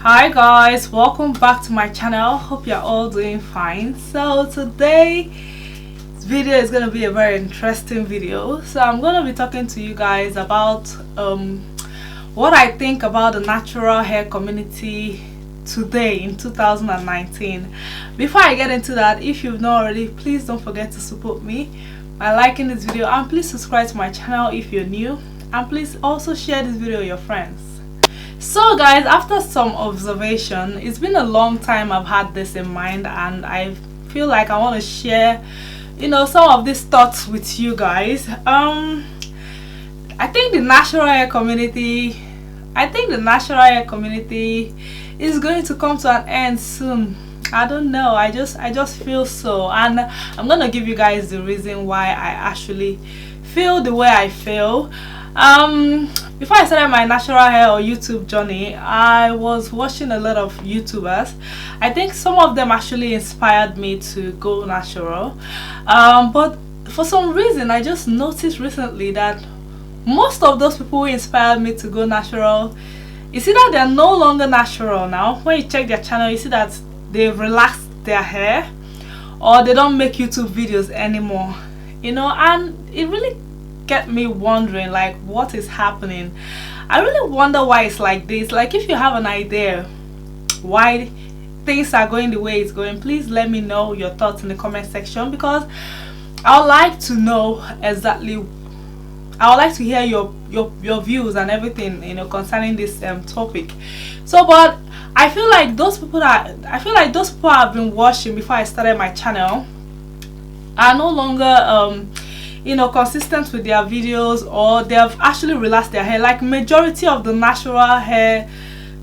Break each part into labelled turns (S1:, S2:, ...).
S1: Hi guys, welcome back to my channel. Hope you're all doing fine. So today's video is going to be a very interesting video. So I'm going to be talking to you guys about what I think about the natural hair community today in 2019. Before I get into that, if you've not already, please don't forget to support me by liking this video, and please subscribe to my channel if you're new, and please also share this video with your friends. So guys, after some observation, it's been a long time I've had this in mind, and I feel like I want to share some of these thoughts with you guys. I think the natural hair community is going to come to an end soon. I don't know, I just feel so, and I'm gonna give you guys the reason why I actually feel the way I feel. Before I started my natural hair or YouTube journey, I was watching a lot of YouTubers. I think some of them actually inspired me to go natural, but for some reason I just noticed recently that most of those people who inspired me to go natural, you see that they're no longer natural now. When you check their channel, you see that they've relaxed their hair, or they don't make YouTube videos anymore, and it really get me wondering, like, what is happening. I really wonder why it's like this. Like, if you have an idea why things are going the way it's going, please let me know your thoughts in the comment section, because I would like to know exactly, I would like to hear your views and everything concerning this topic. So, but I feel like those people I've been watching before I started my channel are no longer consistent with their videos, or they have actually relaxed their hair. Like, majority of the natural hair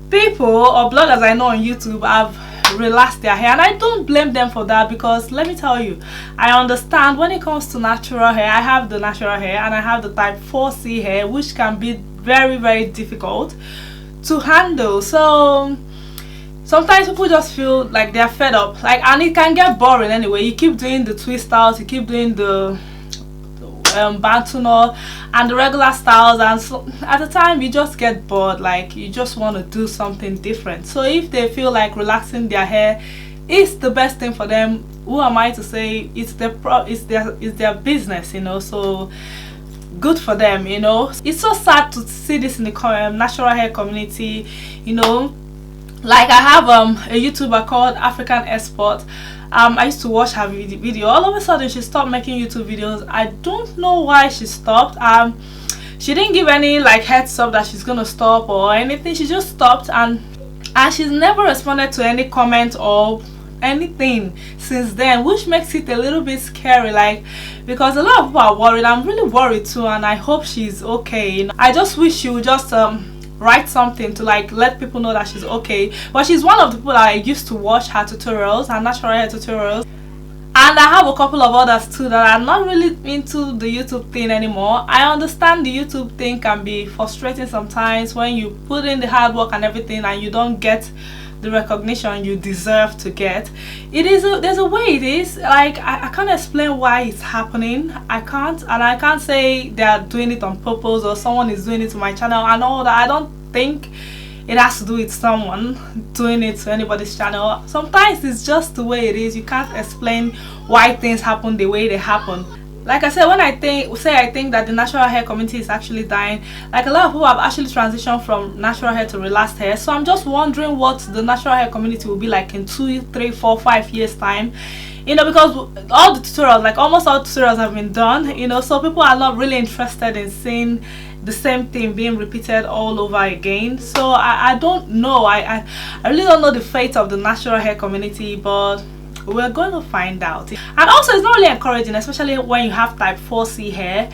S1: people or bloggers I know on YouTube have relaxed their hair, and I don't blame them for that, because let me tell you, I understand when it comes to natural hair. I have the natural hair and I have the type 4C hair, which can be very, very difficult to handle. So sometimes people just feel like they're fed up, like, and it can get boring anyway. You keep doing the twist styles, you keep doing the BANTU and the regular styles, and so at the time you just get bored, like you just want to do something different. So if they feel like relaxing their hair is the best thing for them, who am I to say? It's their business, so good for them. It's so sad to see this in the natural hair community. Like, I have a YouTuber called African Export. I used to watch her video. All of a sudden she stopped making YouTube videos. I don't know why she stopped. She didn't give any like heads up that she's gonna stop or anything. She just stopped, and she's never responded to any comment or anything since then, which makes it a little bit scary, like, because a lot of people are worried. I'm really worried too, and I hope she's okay. I just wish she would just write something to like let people know that she's okay. But she's one of the people that I used to watch her tutorials, her natural hair tutorials, and I have a couple of others too that are not really into the YouTube thing anymore. I understand the YouTube thing can be frustrating sometimes when you put in the hard work and everything and you don't get the recognition you deserve to get. There's a way it is. Like, I can't explain why it's happening. I can't say they're doing it on purpose or someone is doing it to my channel and all that. I don't think it has to do with someone doing it to anybody's channel. Sometimes it's just the way it is. You can't explain why things happen the way they happen. Like I said, when I think that the natural hair community is actually dying, like, a lot of people have actually transitioned from natural hair to relaxed hair. So I'm just wondering what the natural hair community will be like in 2, 3, 4, 5 years time. Because all the tutorials, like almost all tutorials have been done, so people are not really interested in seeing the same thing being repeated all over again. So I don't know. I really don't know the fate of the natural hair community, but we're going to find out. And also, it's not really encouraging, especially when you have type 4C hair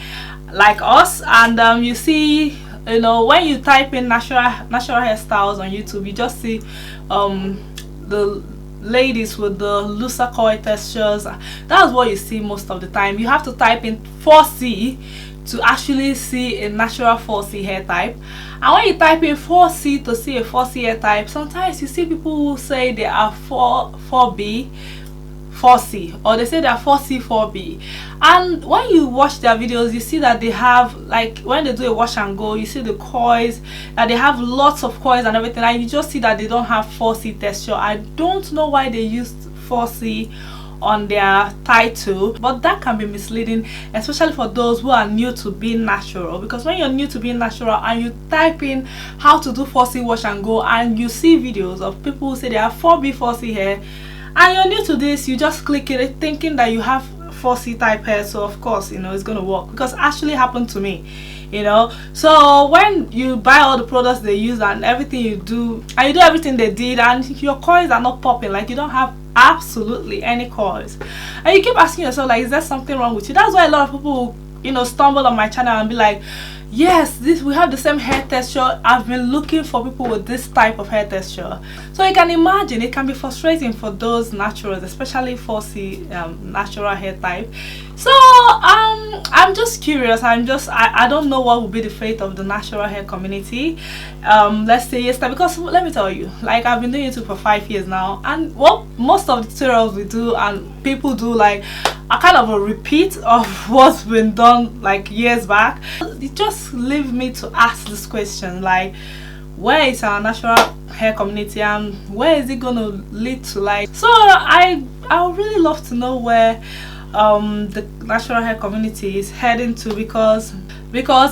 S1: like us, and you see, when you type in natural hairstyles on YouTube, you just see the ladies with the looser coil textures. That's what you see most of the time. You have to type in 4C to actually see a natural 4C hair type, and when you type in 4C to see a 4C hair type, sometimes you see people who say they are 4B 4C, or they say they're 4C 4B. And when you watch their videos, you see that they have, like, when they do a wash and go, you see the coils, that they have lots of coils and everything, and you just see that they don't have 4C texture. I don't know why they used 4C on their title, but that can be misleading, especially for those who are new to being natural. Because when you're new to being natural and you type in how to do 4C wash and go, and you see videos of people who say they have 4B 4C hair, and you're new to this, you just click it thinking that you have 4C type hair, so of course, you know, it's gonna work, because it actually happened to me, you know. So when you buy all the products they use and everything you do, and you do everything they did, and your coils are not popping, like you don't have absolutely any coils, and you keep asking yourself, like, is there something wrong with you? That's why a lot of people, you know, stumble on my channel and be like, yes, we have the same hair texture. I've been looking for people with this type of hair texture. So you can imagine it can be frustrating for those naturals, especially 4C natural hair type. So I'm just curious. I don't know what will be the fate of the natural hair community. Let's say yes, because let me tell you, like, I've been doing YouTube for 5 years now, and what most of the tutorials we do and people do, like, a kind of a repeat of what's been done like years back. It just leaves me to ask this question, like, where is our natural hair community and where is it going to lead to? Like, so I would really love to know where the natural hair community is heading to, because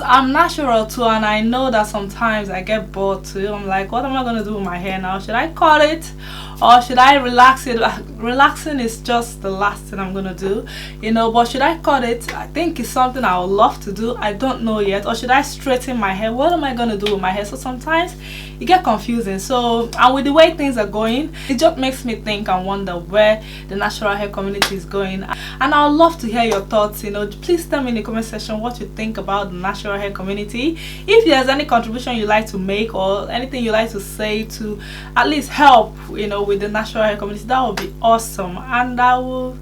S1: I'm natural too, and I know that sometimes I get bored too. I'm like, what am I going to do with my hair now? Should I cut it or should I relax it? Relaxing is just the last thing I'm gonna do, you know. But should I cut it? I think it's something I would love to do. I don't know yet. Or should I straighten my hair? What am I gonna do with my hair? So sometimes it get confusing. So, and with the way things are going, it just makes me think and wonder where the natural hair community is going. And I would love to hear your thoughts, you know. Please tell me in the comment section what you think about the natural hair community. If there's any contribution you like to make or anything you like to say to at least help, you know, with the natural hair community, that would be awesome. And I will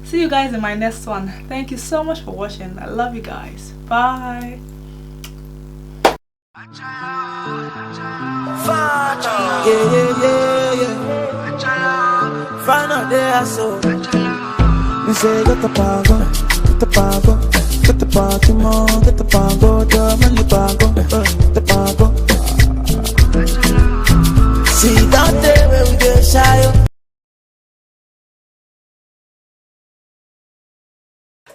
S1: see you guys in my next one. Thank you so much for watching. I love you guys. Bye.
S2: Me say get the pago, get the pago, get the party more, get the pago, drum the pago, the pago. See that day where we get shy.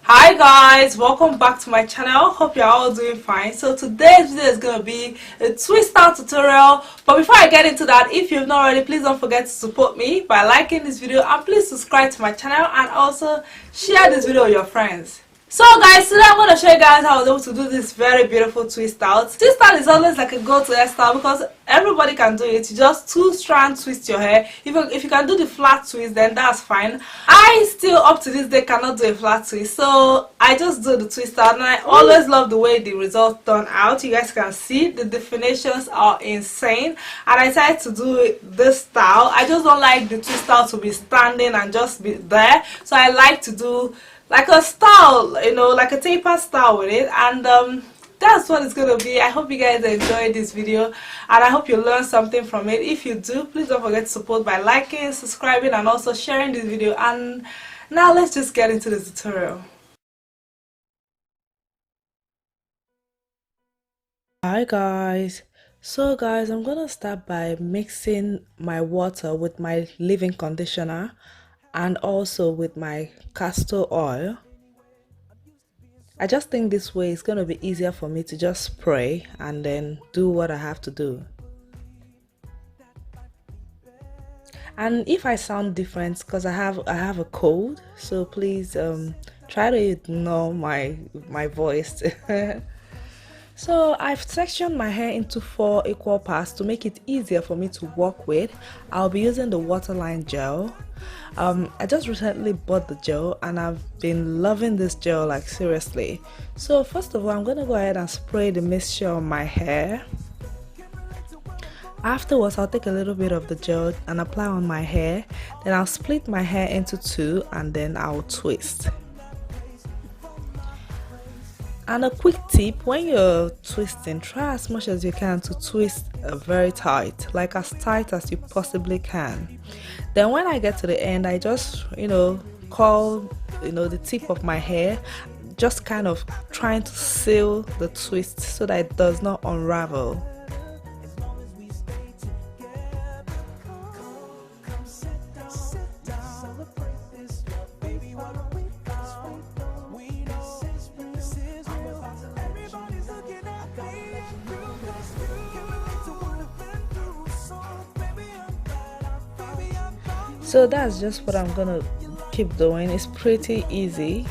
S1: Hi guys, welcome back to my channel. Hope you're all doing fine. So today's video is going to be a twist out tutorial, but before I get into that, if you've not already, please don't forget to support me by liking this video, and please subscribe to my channel and also share this video with your friends. So guys, today I'm going to show you guys how I was able to do this very beautiful twist out. Twist out is always like a go-to hairstyle because everybody can do it. You just two-strand twist your hair. If you can do the flat twist, then that's fine. I still up to this day cannot do a flat twist, so I just do the twist out, and I always love the way the results turn out. You guys can see the definitions are insane, and I decided to do it this style. I just don't like the twist out to be standing and just be there, so I like to do like a style, you know, like a taper style with it. And that's what it's gonna be. I hope you guys enjoyed this video, and I hope you learned something from it. If you do, please don't forget to support by liking, subscribing, and also sharing this video. And now let's just get into the tutorial. Hi guys, so guys, I'm gonna start by mixing my water with my leave-in conditioner and also with my castor oil. I just think this way it's going to be easier for me to just spray and then do what I have to do. And if I sound different, because I have a cold, so please try to ignore my voice. So I've sectioned my hair into 4 equal parts to make it easier for me to work with. I'll be using the waterline gel. I just recently bought the gel and I've been loving this gel, like seriously. So first of all, I'm gonna go ahead and spray the mixture on my hair. Afterwards, I'll take a little bit of the gel and apply on my hair. Then I'll split my hair into 2 and then I'll twist. And a quick tip, when you're twisting, try as much as you can to twist very tight, like as tight as you possibly can. Then when I get to the end, I just, you know, curl, the tip of my hair, just kind of trying to seal the twist so that it does not unravel. So that's just what I'm gonna keep doing. It's pretty easy.